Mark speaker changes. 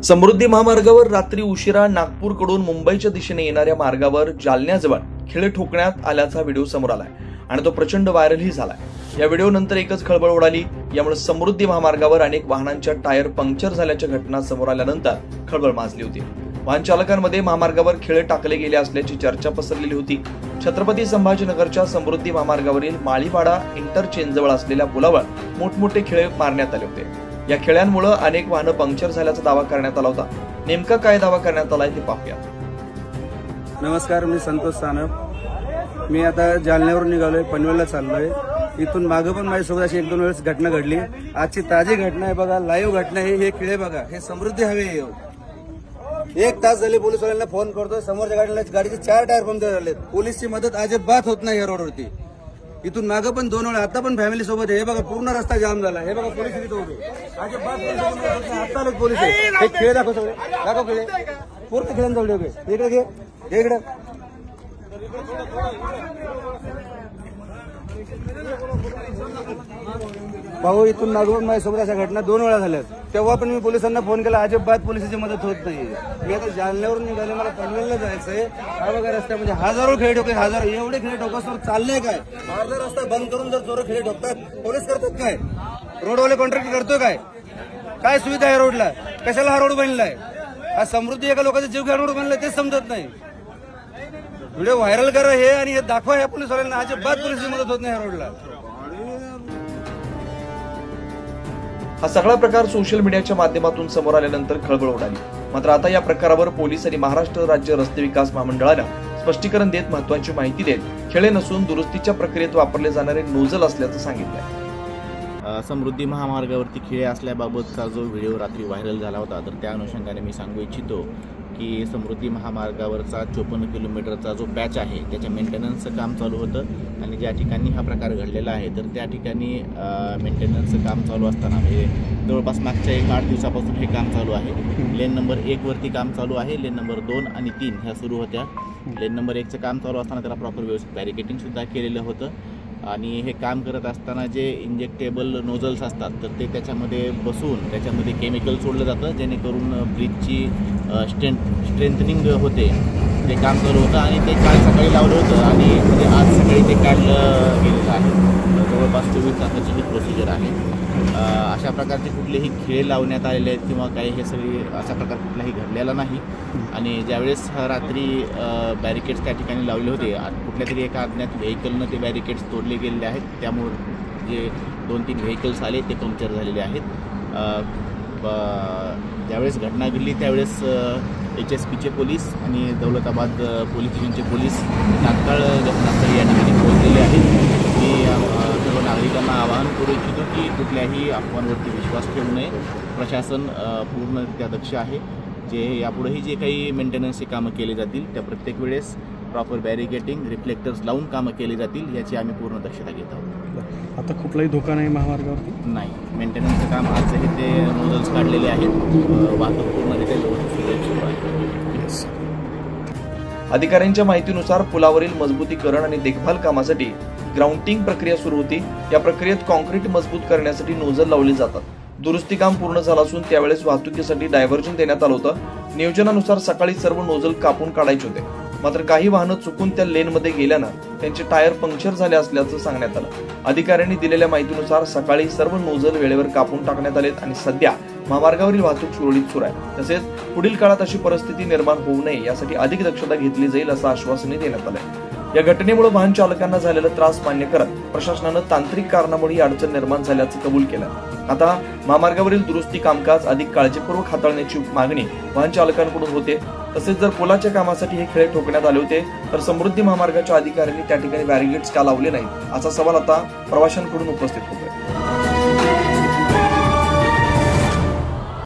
Speaker 1: समृद्धी महामार्गावर रात्री उशिरा नागपूरकडून मुंबईच्या दिशेने येणाऱ्या मार्गावर जालन्याजवळ खिळे ठोकण्यात आल्याचा व्हिडिओ समोर आलाय आणि तो प्रचंड व्हायरलही झालाय। या व्हिडिओनंतर एकच खळबळ उडाली। यामुळे समृद्धी महामार्गावर अनेक वाहनांच्या टायर पंक्चर झाल्याच्या घटना समोर आल्यानंतर खळबळ माजली होती। वाहन चालकांमध्ये महामार्गावर खिळे टाकले गेले असल्याची चर्चा पसरलेली होती। छत्रपती संभाजीनगरच्या समृद्धी महामार्गावरील माळीपाडा इंटरचेंजजवळ असलेल्या पुलावर मोठमोठे खिळे मारण्यात आले होते। या खिळ्यांमुळे अनेक वाहनं पंक्चर झाल्याचा दावा करण्यात आला होता। नेमका काय दावा करण्यात आलाय ते पाहूया।
Speaker 2: नमस्कार, मी संतोष सानप। मी आता जालन्यावरून निघालोय, पनवेलला चाललोय। इथून मागे पण माझ्यासोबत अशी 1-2 वेळेस घटना घडली। आजची ताजी घटना आहे बघा, लाईव्ह घटना आहे। हे खिळे बघा, हे समृद्धी हायवे। 1 तास झाले पोलिसवाल्यांना फोन करतोय, समोरच्या गाडीचे 4 टायर पंक्चर झालेत। पोलीसची मदत अजिबात होत नाही या रोडवरती। इथून मागे पण 2 वेळा, आता पण फॅमिली सोबत आहे। हे बघा, पूर्ण रस्ता जाम झाला। हे बघा, पोलीस इथे उभे अजिबात आता पोलीस आहे। हे खिळे दाखव, सगळे दाखव खिळे, पूर्ण खिळ्यांजवळ उभे। इकडे घे, इकडे भाऊ। इथून मागून माझ्यासोबत अशा घटना 2 वेळा झाल्यात। तेव्हा पण मी पोलिसांना फोन केला, अजिबात पोलिसांची मदत होत नाही। मी आता जालन्यावरून निघाले, मला पनवेलला जायचंय। हा बघा रस्त्यामध्ये हजारो खिळे ठोके, हजारो एवढे खिळे ठोकासवर चाललंय काय? अर्धा रस्ता बंद करून जर चोर खिळे ठोकतात, पोलीस करतात काय? रोडवाले कॉन्ट्रॅक्ट करतो काय? काय सुविधा आहे रोडला? कशाला हा रोड बनलाय? हा समृद्धी एका लोकांचा जीव घ्या रोड बनलाय, तेच समजत नाही। व्हिडिओ व्हायरल करा हे आणि हे दाखवा या पोलिसवाल्यांना। अजिबात पोलिसची मदत होत नाही या रोडला।
Speaker 1: हा सगळा प्रकार सोशल मीडियाच्या माध्यमातून समोर आल्यानंतर खळबळ उडाली। मात्र आता या प्रकारावर पोलीस आणि महाराष्ट्र राज्य रस्ते विकास महामंडळानं स्पष्टीकरण देत महत्त्वाची माहिती देत खिळे नसून दुरुस्तीच्या प्रक्रियेत वापरले जाणारे नोझल असल्याचं सांगितलंय।
Speaker 3: समृद्धी महामार्गावरती खिळे असल्याबाबतचा जो व्हिडिओ रात्री व्हायरल झाला होता, तर त्या अनुषंगाने मी सांगू इच्छितो की समृद्धी महामार्गावरचा 54 किलोमीटरचा जो पॅच आहे त्याच्या मेंटेनन्सचं काम चालू होतं आणि ज्या ठिकाणी हा प्रकार घडलेला आहे तर त्या ठिकाणी मेंटेनन्सचं काम चालू असताना म्हणजे जवळपास मागच्या 8 दिवसापासून हे काम चालू आहे। लेन नंबर 1 वरती काम चालू आहे, लेन नंबर 2 आणि 3 ह्या सुरू होत्या। लेन नंबर 1चं काम चालू असताना त्याला प्रॉपर व्यवस्थित बॅरिकेटिंगसुद्धा केलेलं होतं आणि हे काम करत असताना जे इंजेक्टेबल नोझल्स असतात तर ते त्याच्यामध्ये बसून त्याच्यामध्ये केमिकल सोडलं जातं, जेणेकरून ब्रिजची स्ट्रेंथनिंग होते। ते काम चालू होतं आणि ते काल सकाळी लावलं होतं आणि म्हणजे आज सकाळी ते काढलं गेलेलं आहे। जवळपास 24 तासाची ही प्रोसिजर आहे। अशा प्रकारचे कुठलेही खिळे लावण्यात आलेले आहेत किंवा काही हे सगळी अशा प्रकार कुठलाही घडलेला नाही। आणि ज्यावेळेस रात्री बॅरिकेड्स त्या ठिकाणी लावले होते, कुठल्या तरी एका अज्ञात व्हेकलनं ते बॅरिकेड्स तोडले गेलेले आहेत। त्यामुळे जे 2-3 व्हेकल्स आले ते पंक्चर झालेले आहेत। ज्यावेळेस घटना घडली त्यावेळेस HSPचे पोलीस आणि दौलताबाद पोलीस स्टेशनचे पोलीस तात्काळ घटनास्थळी या ठिकाणी पोहोचलेले आहेत। मी सर्व नागरिकांना आवाहन करू इच्छितो की कुठल्याही अफवांवरती विश्वास ठेवू नये। प्रशासन पूर्णरित्या दक्ष आहे। जे यापुढेही जे काही मेंटेनन्सची कामं केली जातील त्या प्रत्येक वेळेस प्रॉपर बॅरिकेटिंग रिफ्लेक्टर्स लावून कामं केली जातील याची आम्ही पूर्ण दक्षता घेत आहोत।
Speaker 4: आता कुठलाही धोका नाही महामार्गावरती?
Speaker 3: नाही, मेंटेनन्सचं काम आजही ते नोझल्स काढलेले आहेत। वाहतूक पूर्णरित्या सुरळीत सुरू आहे।
Speaker 1: अधिकाऱ्यांच्या माहितीनुसार पुलावरील मजबूतीकरण आणि देखभाल कामासाठी ग्राउंटिंग प्रक्रिया सुरू होती। या प्रक्रियेत कॉन्क्रीट मजबूत करण्यासाठी नोझल लावले जातात। दुरुस्ती काम पूर्ण झालं असून त्यावेळेस वाहतुकीसाठी डायव्हर्जन देण्यात आलं होतं। नियोजनानुसार सकाळी सर्व नोझल कापून काढायचे होते, मात्र काही वाहनं चुकून त्या लेनमध्ये गेल्यानं त्यांचे टायर पंक्चर झाले असल्याचं सांगण्यात आलं। अधिकाऱ्यांनी दिलेल्या माहितीनुसार सकाळी सर्व नोझल वेळेवर कापून टाकण्यात आलेत आणि सध्या महामार्गावरील वाहतूक सुरळीत सुरू आहे। तसेच पुढील काळात अशी परिस्थिती निर्माण होऊ नये यासाठी अधिक दक्षता घेतली जाईल असं आश्वासनही देण्यात आलंय। या घटनेमुळे वाहन चालकांना झालेला त्रास मान्य करत प्रशासनानं तांत्रिक कारणामुळे ही अडचण निर्माण झाल्याचं कबूल केलं। आता महामार्गावरील दुरुस्ती कामकाज अधिक काळजीपूर्वक हाताळण्याची मागणी वाहन चालकांकडून होते। तसेच जर पुलाच्या कामासाठी हे खिळे ठोकण्यात आले होते तर समृद्धी महामार्गाच्या अधिकाऱ्यांनी त्या ठिकाणी बॅरिकेड्स का लावले नाहीत असा सवाल आता प्रवाशांकडून उपस्थित होतोय।